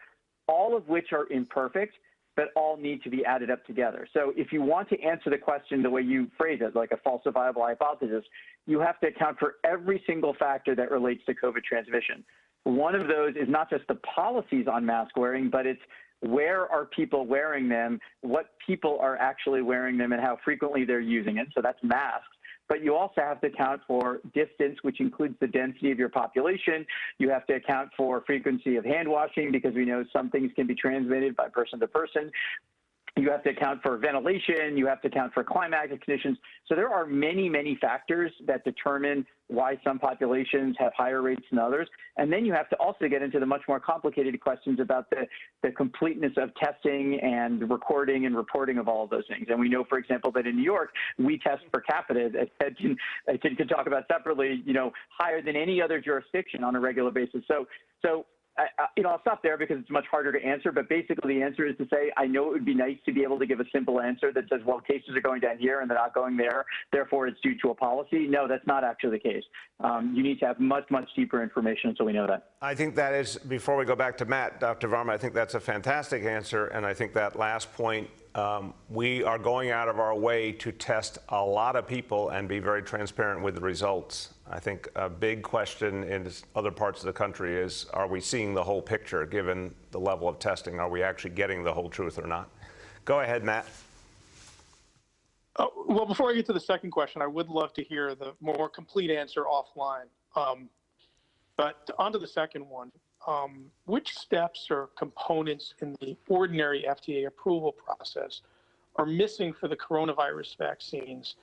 all of which are imperfect, but all need to be added up together. So if you want to answer the question the way you phrase it, like a falsifiable hypothesis, you have to account for every single factor that relates to COVID transmission. One of those is not just the policies on mask wearing, but it's where are people wearing them, what people are actually wearing them, and how frequently they're using it. So that's masks. But you also have to account for distance, which includes the density of your population. You have to account for frequency of hand washing because we know some things can be transmitted by person to person. You have to account for ventilation. You have to account for climatic conditions. So there are many, many factors that determine why some populations have higher rates than others. And then you have to also get into the much more complicated questions about the completeness of testing and recording and reporting of all of those things. And we know, for example, that in New York, we test per capita, as Ted can talk about separately, higher than any other jurisdiction on a regular basis. So I'll stop there because it's much harder to answer, but basically the answer is to say, I know it would be nice to be able to give a simple answer that says, well, cases are going down here and they're not going there, therefore it's due to a policy. No, that's not actually the case. You need to have much, much deeper information so we know that. I think that is, before we go back to Matt, Dr. Varma, I think that's a fantastic answer, and I think that last point, we are going out of our way to test a lot of people and be very transparent with the results. I think a big question in other parts of the country is, are we seeing the whole picture given the level of testing? Are we actually getting the whole truth or not? Go ahead, Matt. Well, before I get to the second question, I would love to hear the more complete answer offline. But on to the second one. Which steps or components in the ordinary FDA approval process are missing for the coronavirus vaccines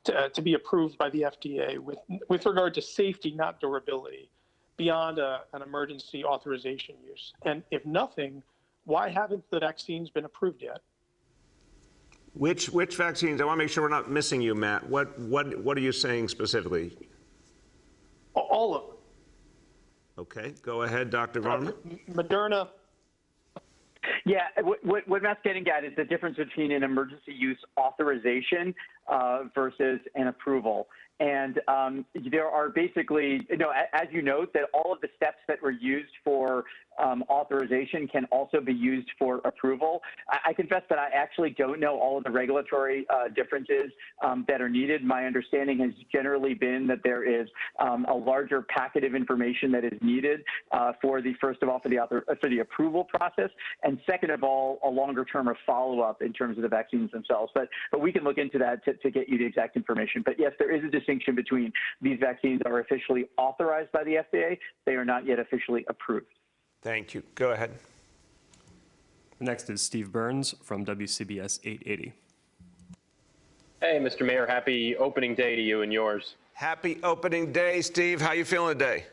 to be approved by the FDA with regard to safety, not durability, beyond an emergency authorization use? And if nothing, why haven't the vaccines been approved yet? Which vaccines? I want to make sure we're not missing you, Matt. What are you saying specifically? All of them. Okay, go ahead, Dr. Varma. Moderna. Yeah, what Matt's getting at is the difference between an emergency use authorization versus an approval. And there are basically, as you note, that all of the steps that were used for authorization can also be used for approval. I confess that I actually don't know all of the regulatory differences that are needed. My understanding has generally been that there is a larger packet of information that is needed for the approval process, and second of all, a longer term of follow-up in terms of the vaccines themselves. But we can look into that to get you the exact information. But yes, there is a distinction between these vaccines are officially authorized by the FDA. They are not yet officially approved. Thank you. Go ahead. Next is Steve Burns from WCBS 880. Hey, Mr. Mayor, happy opening day to you and yours. Happy opening day, Steve. How you feeling today?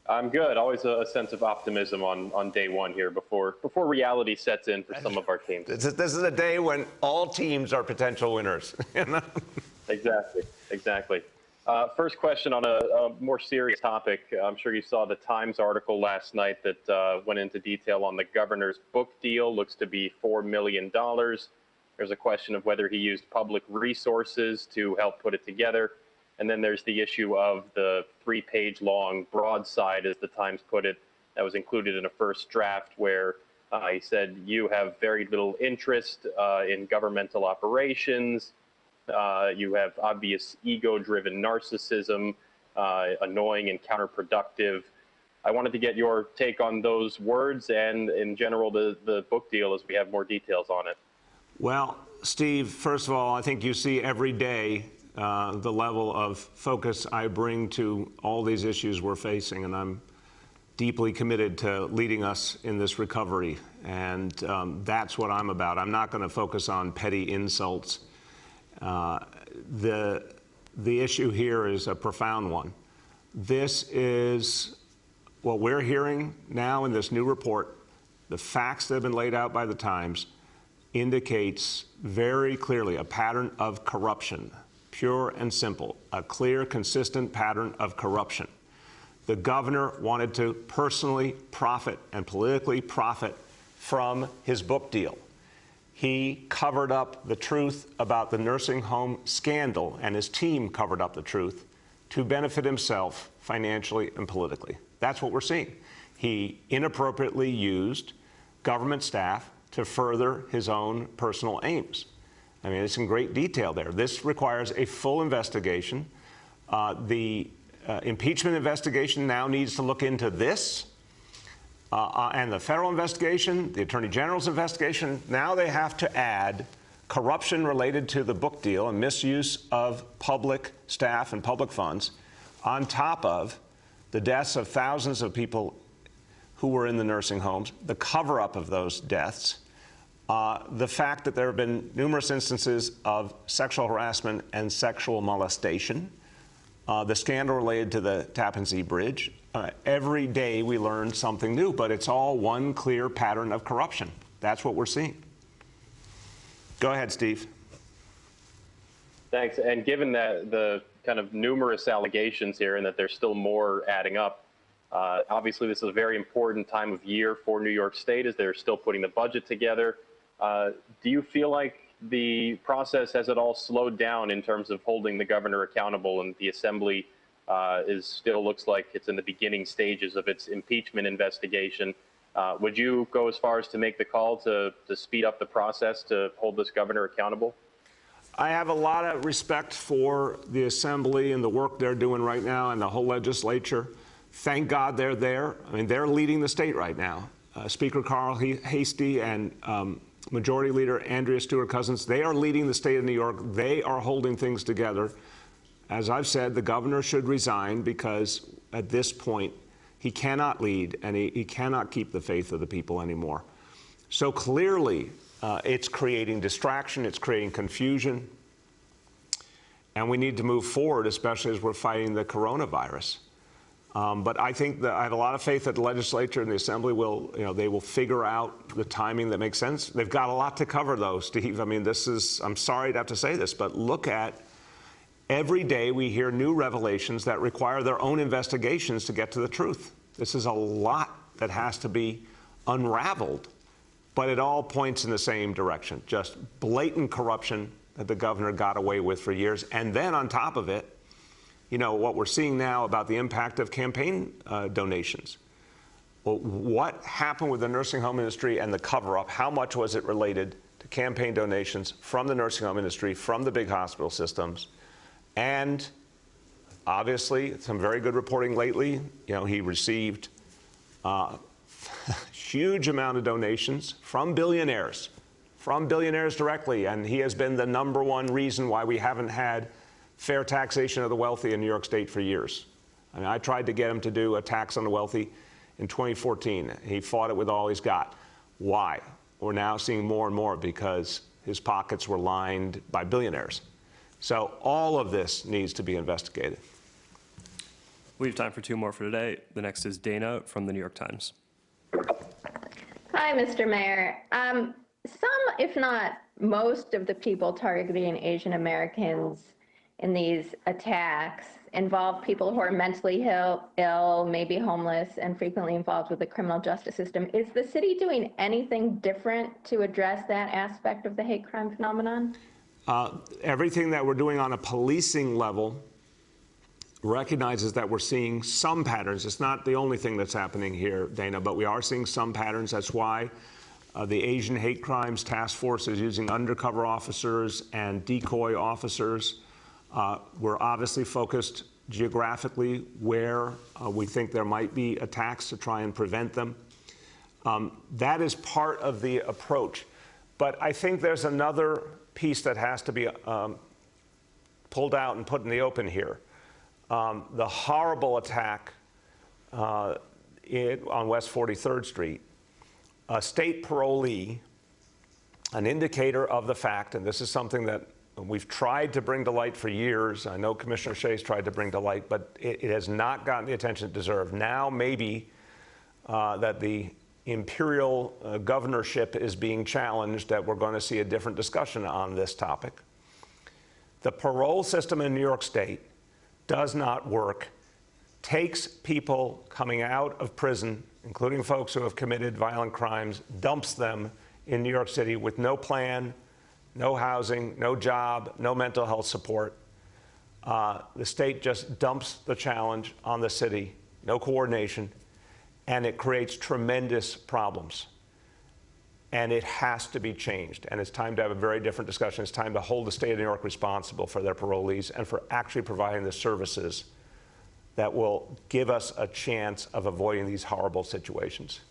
I'm good. Always a sense of optimism on day one here before reality sets in for some of our teams. This is a day when all teams are potential winners. Exactly. First question on a more serious topic. I'm sure you saw the Times article last night that went into detail on the governor's book deal. Looks to be $4 million. There's a question of whether he used public resources to help put it together. And then there's the issue of the 3-page long broadside, as the Times put it, that was included in a first draft where he said, you have very little interest in governmental operations. You have obvious ego-driven narcissism, annoying and counterproductive. I wanted to get your take on those words and, in general, the book deal as we have more details on it. Well, Steve, first of all, I think you see every day the level of focus I bring to all these issues we're facing, and I'm deeply committed to leading us in this recovery. And that's what I'm about. I'm not going to focus on petty insults. The issue here is a profound one. This is what we're hearing now in this new report. The facts that have been laid out by the Times indicates very clearly a pattern of corruption, pure and simple, a clear, consistent pattern of corruption. The governor wanted to personally profit and politically profit from his book deal. He covered up the truth about the nursing home scandal, and his team covered up the truth to benefit himself financially and politically. That's what we're seeing. He inappropriately used government staff to further his own personal aims. I mean, it's in great detail there. This requires a full investigation. The impeachment investigation now needs to look into this. And the federal investigation, the Attorney General's investigation, now they have to add corruption related to the book deal and misuse of public staff and public funds on top of the deaths of thousands of people who were in the nursing homes, the cover-up of those deaths, the fact that there have been numerous instances of sexual harassment and sexual molestation, the scandal related to the Tappan Zee Bridge. Every day we learn something new, but it's all one clear pattern of corruption. That's what we're seeing. Go ahead, Steve. Thanks. And given that the kind of numerous allegations here and that there's still more adding up, obviously this is a very important time of year for New York State as they're still putting the budget together. Do you feel like the process has it all slowed down in terms of holding the governor accountable, and the Assembly still looks like it's in the beginning stages of its impeachment investigation? Would you go as far as to make the call to speed up the process to hold this governor accountable? I have a lot of respect for the Assembly and the work they're doing right now and the whole legislature. Thank God they're there. I mean, they're leading the state right now. Speaker Carl Hastie and Majority Leader Andrea Stewart-Cousins, they are leading the state of New York. They are holding things together. As I've said, the governor should resign because at this point, he cannot lead and he cannot keep the faith of the people anymore. So clearly, it's creating distraction, it's creating confusion, and we need to move forward, especially as we're fighting the coronavirus. But I think that I have a lot of faith that the legislature and the Assembly will, they will figure out the timing that makes sense. They've got a lot to cover, though, Steve. I mean, this is, I'm sorry to have to say this, but look at every day we hear new revelations that require their own investigations to get to the truth. This is a lot that has to be unraveled, but it all points in the same direction. Just blatant corruption that the governor got away with for years. And then on top of it, what we're seeing now about the impact of campaign donations. Well, what happened with the nursing home industry and the cover-up? How much was it related to campaign donations from the nursing home industry, from the big hospital systems? And obviously, some very good reporting lately. He received a huge amount of donations from billionaires directly, and he has been the #1 reason why we haven't had fair taxation of the wealthy in New York State for years. I mean, I tried to get him to do a tax on the wealthy in 2014. He fought it with all he's got. Why? We're now seeing more and more because his pockets were lined by billionaires. So all of this needs to be investigated. We have time for 2 more for today. The next is Dana from the New York Times. Hi, Mr. Mayor. Some, if not most, of the people targeting Asian Americans in these attacks involve people who are mentally ill, maybe homeless, and frequently involved with the criminal justice system. Is the city doing anything different to address that aspect of the hate crime phenomenon? Everything that we're doing on a policing level recognizes that we're seeing some patterns. It's not the only thing that's happening here, Dana, but we are seeing some patterns. That's why the Asian Hate Crimes Task Force is using undercover officers and decoy officers. We're obviously focused geographically where we think there might be attacks to try and prevent them. That is part of the approach. But I think there's another piece that has to be pulled out and put in the open here. The horrible attack on West 43rd Street, a state parolee, an indicator of the fact, and this is something that we've tried to bring to light for years. I know Commissioner Shea's tried to bring to light, but it has not gotten the attention it deserved. Now maybe that the imperial governorship is being challenged, that we're going to see a different discussion on this topic. The parole system in New York State does not work, takes people coming out of prison, including folks who have committed violent crimes, dumps them in New York City with no plan, no housing, no job, no mental health support. The state just dumps the challenge on the city, no coordination, and it creates tremendous problems. And it has to be changed. And it's time to have a very different discussion. It's time to hold the state of New York responsible for their parolees and for actually providing the services that will give us a chance of avoiding these horrible situations.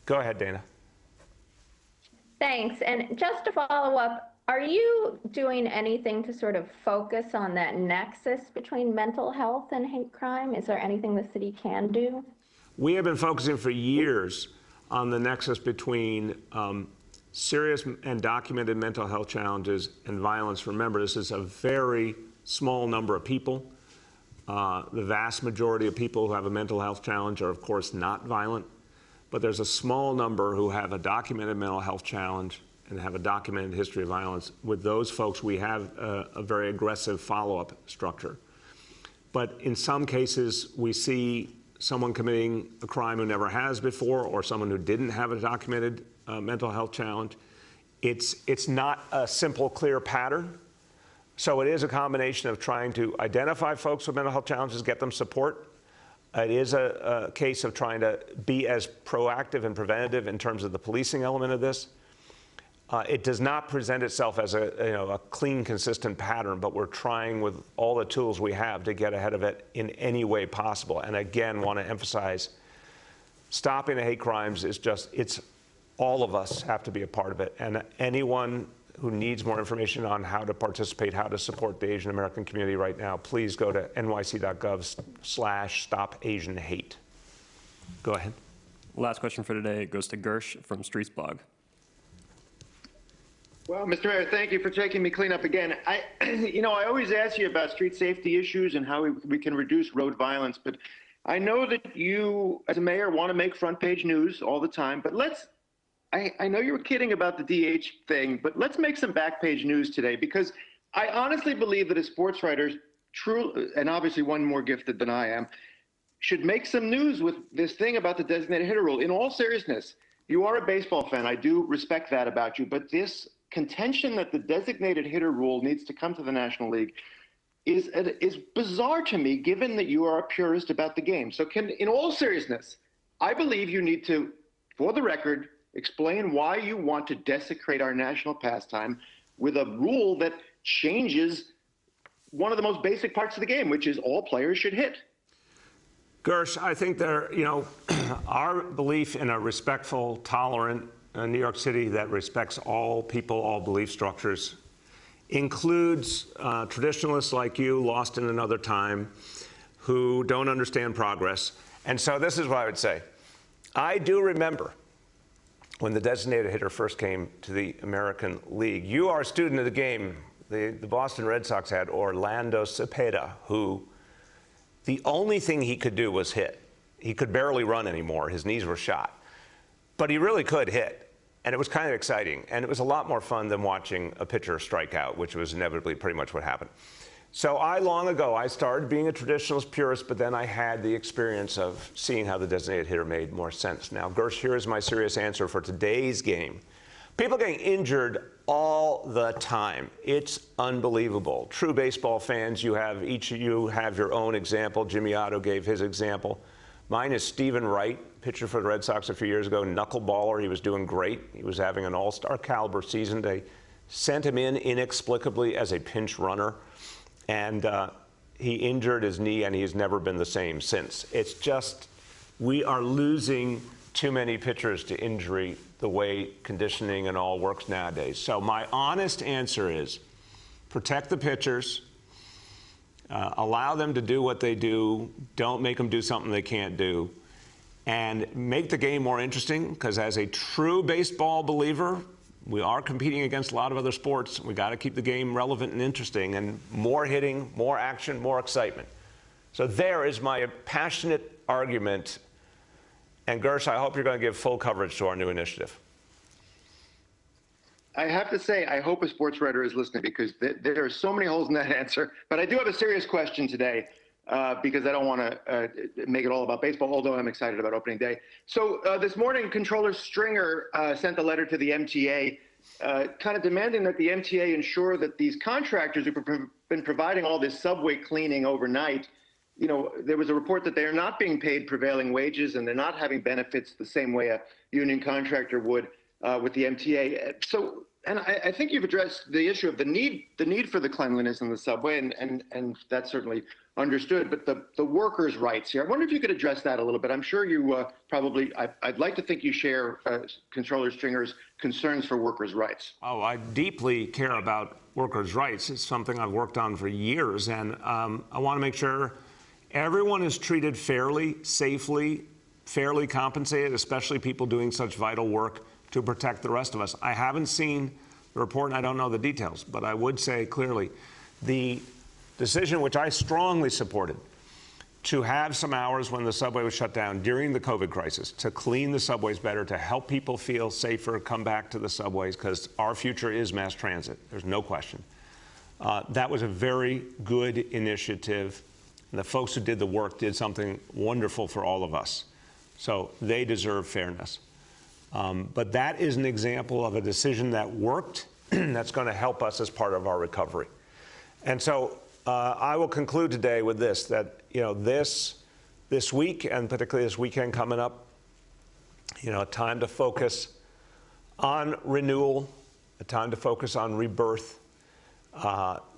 Go ahead, Dana. Thanks. And just to follow up, are you doing anything to sort of focus on that nexus between mental health and hate crime? Is there anything the city can do? We have been focusing for years on the nexus between serious and documented mental health challenges and violence. Remember, this is a very small number of people. The vast majority of people who have a mental health challenge are, of course, not violent. But there's a small number who have a documented mental health challenge and have a documented history of violence. With those folks, we have a very aggressive follow-up structure. But in some cases, we see someone committing a crime who never has before, or someone who didn't have a documented mental health challenge. It's not a simple, clear pattern. So it is a combination of trying to identify folks with mental health challenges, get them support. It is a case of trying to be as proactive and preventative in terms of the policing element of this. It does not present itself as a clean, consistent pattern, but we're trying with all the tools we have to get ahead of it in any way possible. And again, want to emphasize, stopping the hate crimes is it's all of us have to be a part of it. And anyone who needs more information on how to participate, how to support the Asian American community right now, please go to nyc.gov/stopasianhate. Go ahead. Last question for today goes to Gersh from Streets Blog. Well, Mr. Mayor, thank you for taking me clean up again. I always ask you about street safety issues and how we can reduce road violence, but I know that you, as a mayor, want to make front page news all the time, but I know you were kidding about the DH thing, but let's make some back page news today, because I honestly believe that as sports writers, and obviously one more gifted than I am, should make some news with this thing about the designated hitter rule. In all seriousness, you are a baseball fan. I do respect that about you, but this contention that the designated hitter rule needs to come to the National League is bizarre to me, given that you are a purist about the game. So in all seriousness, I believe you need to, for the record, explain why you want to desecrate our national pastime with a rule that changes one of the most basic parts of the game, which is all players should hit. Gersh, I think our belief in a respectful, tolerant New York City that respects all people, all belief structures, includes traditionalists like you, lost in another time, who don't understand progress. And so this is what I would say. I do remember when the designated hitter first came to the American League. You are a student of the game. The Boston Red Sox had Orlando Cepeda, who the only thing he could do was hit. He could barely run anymore. His knees were shot. But he really could hit. And it was kind of exciting. And it was a lot more fun than watching a pitcher strike out, which was inevitably pretty much what happened. So long ago, I started being a traditionalist purist, but then I had the experience of seeing how the designated hitter made more sense. Now, Gersh, here is my serious answer for today's game. People getting injured all the time. It's unbelievable. True baseball fans, each of you have your own example. Jimmy Otto gave his example. Mine is Stephen Wright, pitcher for the Red Sox a few years ago, knuckleballer. He was doing great. He was having an all-star caliber season. They sent him in inexplicably as a pinch runner. And he injured his knee, and he has never been the same since. It's just, we are losing too many pitchers to injury the way conditioning and all works nowadays. So my honest answer is protect the pitchers, allow them to do what they do, don't make them do something they can't do, and make the game more interesting, because as a true baseball believer, we are competing against a lot of other sports. We got to keep the game relevant and interesting, and more hitting, more action, more excitement. So there is my passionate argument. And Gersh, I hope you're going to give full coverage to our new initiative. I have to say, I hope a sports writer is listening, because there are so many holes in that answer. But I do have a serious question today, because I don't want to make it all about baseball, although I'm excited about opening day. So this morning, Controller Stringer sent a letter to the MTA kind of demanding that the MTA ensure that these contractors who've been providing all this subway cleaning overnight, you know, there was a report that they are not being paid prevailing wages, and they're not having benefits the same way a union contractor would with the MTA. So, and I think you've addressed the issue of the need for the cleanliness in the subway, and that's certainly understood. But the workers' rights here, I wonder if you could address that a little bit. I'm sure you probably, I'd like to think you share Controller Stringer's concerns for workers' rights. Oh, I deeply care about workers' rights. It's something I've worked on for years, and I want to make sure everyone is treated fairly, safely, fairly compensated, especially people doing such vital work to protect the rest of us. I haven't seen the report, and I don't know the details, but I would say clearly the decision, which I strongly supported, to have some hours when the subway was shut down during the COVID crisis, to clean the subways better, to help people feel safer, come back to the subways, because our future is mass transit. There's no question. That was a very good initiative, and the folks who did the work did something wonderful for all of us. So they deserve fairness. But that is an example of a decision that worked, that's going to help us as part of our recovery. And so I will conclude today with this, that, you know, this week, and particularly this weekend coming up, you know, a time to focus on renewal, a time to focus on rebirth.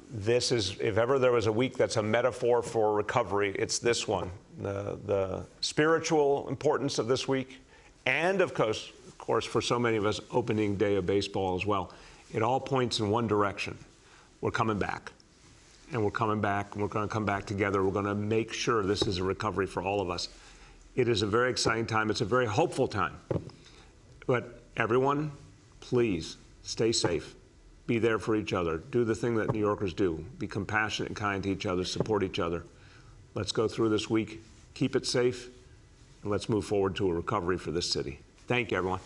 This is, if ever there was a week that's a metaphor for recovery, it's this one. The spiritual importance of this week, and of course, for so many of us, opening day of baseball as well. It all points in one direction. We're coming back. And we're coming back, and we're going to come back together. We're going to make sure this is a recovery for all of us. It is a very exciting time. It's a very hopeful time. But everyone, please stay safe. Be there for each other. Do the thing that New Yorkers do. Be compassionate and kind to each other. Support each other. Let's go through this week. Keep it safe. And let's move forward to a recovery for this city. Thank you, everyone.